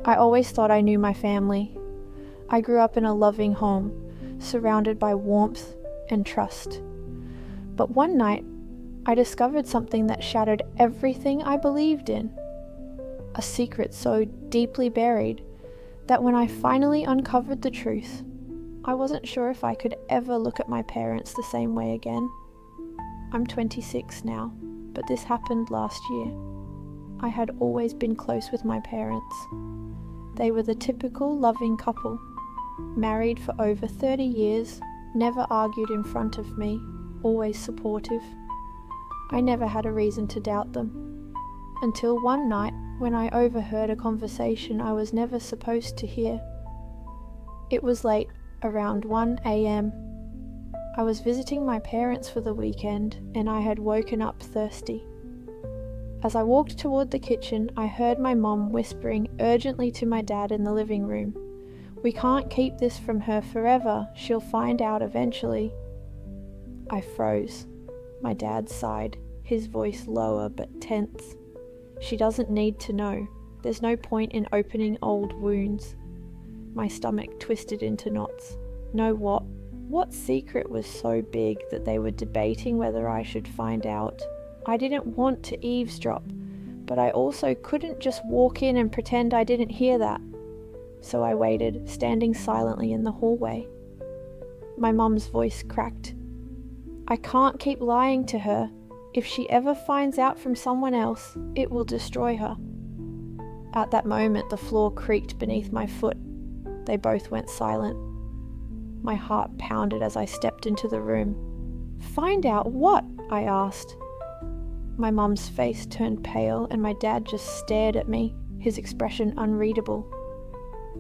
I always thought I knew my family. I grew up in a loving home, surrounded by warmth and trust. But one night, I discovered something that shattered everything I believed in. A secret so deeply buried that when I finally uncovered the truth, I wasn't sure if I could ever look at my parents the same way again. I'm 26 now, but this happened last year. I had always been close with my parents. They were the typical loving couple, married for over 30 years, never argued in front of me, always supportive. I never had a reason to doubt them, until one night when I overheard a conversation I was never supposed to hear. It was late, around 1 a.m. I was visiting my parents for the weekend and I had woken up thirsty. As I walked toward the kitchen, I heard my mom whispering urgently to my dad in the living room, "We can't keep this from her forever, she'll find out eventually." I froze. My dad sighed, his voice lower but tense. "She doesn't need to know. There's no point in opening old wounds." My stomach twisted into knots. Know what? What secret was so big that they were debating whether I should find out? I didn't want to eavesdrop, but I also couldn't just walk in and pretend I didn't hear that. So I waited, standing silently in the hallway. My mum's voice cracked. "I can't keep lying to her. If she ever finds out from someone else, it will destroy her." At that moment, the floor creaked beneath my foot. They both went silent. My heart pounded as I stepped into the room. "Find out what?" I asked. My mum's face turned pale and my dad just stared at me, his expression unreadable.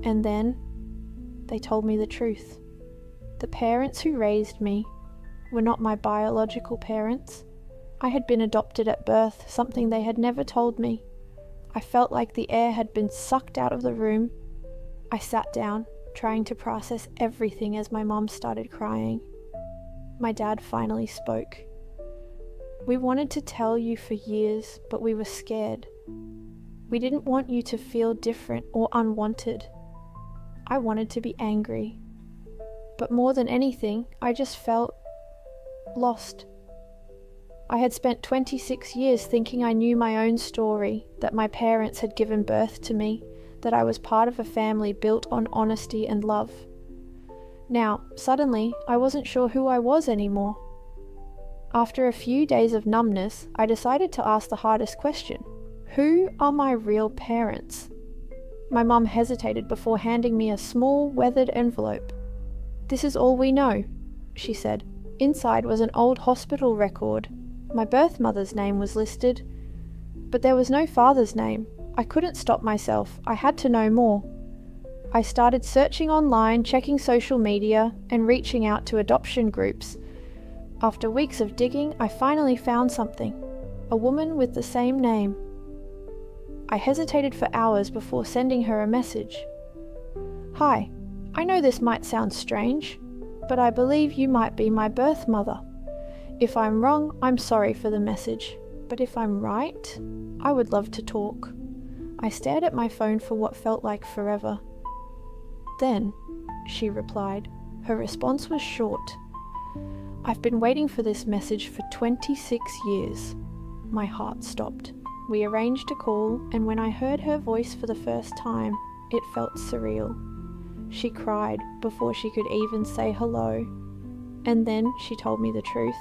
And then, they told me the truth. The parents who raised me were not my biological parents. I had been adopted at birth, something they had never told me. I felt like the air had been sucked out of the room. I sat down, trying to process everything as my mom started crying. My dad finally spoke. "We wanted to tell you for years, but we were scared. We didn't want you to feel different or unwanted. I wanted to be angry. But more than anything, I just felt lost. I had spent 26 years thinking I knew my own story, that my parents had given birth to me, that I was part of a family built on honesty and love. Now, suddenly, I wasn't sure who I was anymore. After a few days of numbness, I decided to ask the hardest question. Who are my real parents? My mum hesitated before handing me a small, weathered envelope. "This is all we know," she said. Inside was an old hospital record. My birth mother's name was listed, but there was no father's name. I couldn't stop myself. I had to know more. I started searching online, checking social media, and reaching out to adoption groups. After weeks of digging, I finally found something. A woman with the same name. I hesitated for hours before sending her a message. "Hi, I know this might sound strange, but I believe you might be my birth mother. If I'm wrong, I'm sorry for the message, but if I'm right, I would love to talk." I stared at my phone for what felt like forever. "Then," she replied. Her response was short. "I've been waiting for this message for 26 years. My heart stopped. We arranged a call, and when I heard her voice for the first time, it felt surreal. She cried before she could even say hello. And then she told me the truth.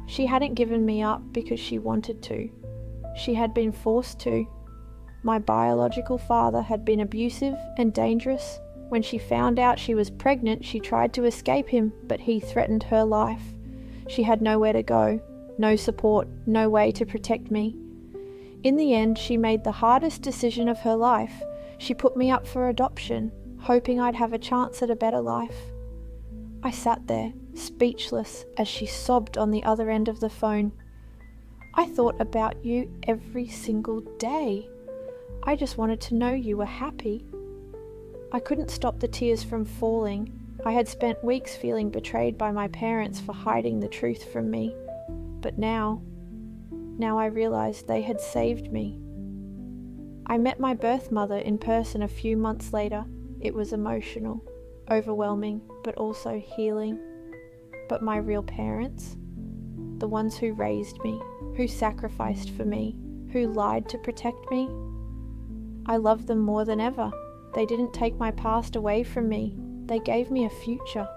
She hadn't given me up because she wanted to. She had been forced to. My biological father had been abusive and dangerous. When she found out she was pregnant, she tried to escape him, but he threatened her life. She had nowhere to go, no support, no way to protect me. In the end, she made the hardest decision of her life. She put me up for adoption, hoping I'd have a chance at a better life. I sat there, speechless, as she sobbed on the other end of the phone. "I thought about you every single day. I just wanted to know you were happy." I couldn't stop the tears from falling. I had spent weeks feeling betrayed by my parents for hiding the truth from me. But now I realized they had saved me. I met my birth mother in person a few months later. It was emotional, overwhelming, but also healing. But my real parents, the ones who raised me, who sacrificed for me, who lied to protect me, I love them more than ever. They didn't take my past away from me. They gave me a future.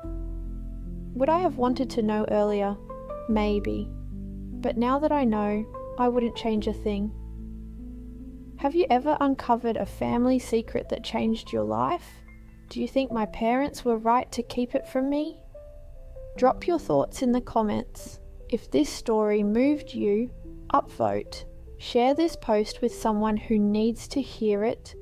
Would I have wanted to know earlier? Maybe. But now that I know, I wouldn't change a thing. Have you ever uncovered a family secret that changed your life? Do you think my parents were right to keep it from me? Drop your thoughts in the comments. If this story moved you, upvote. Share this post with someone who needs to hear it,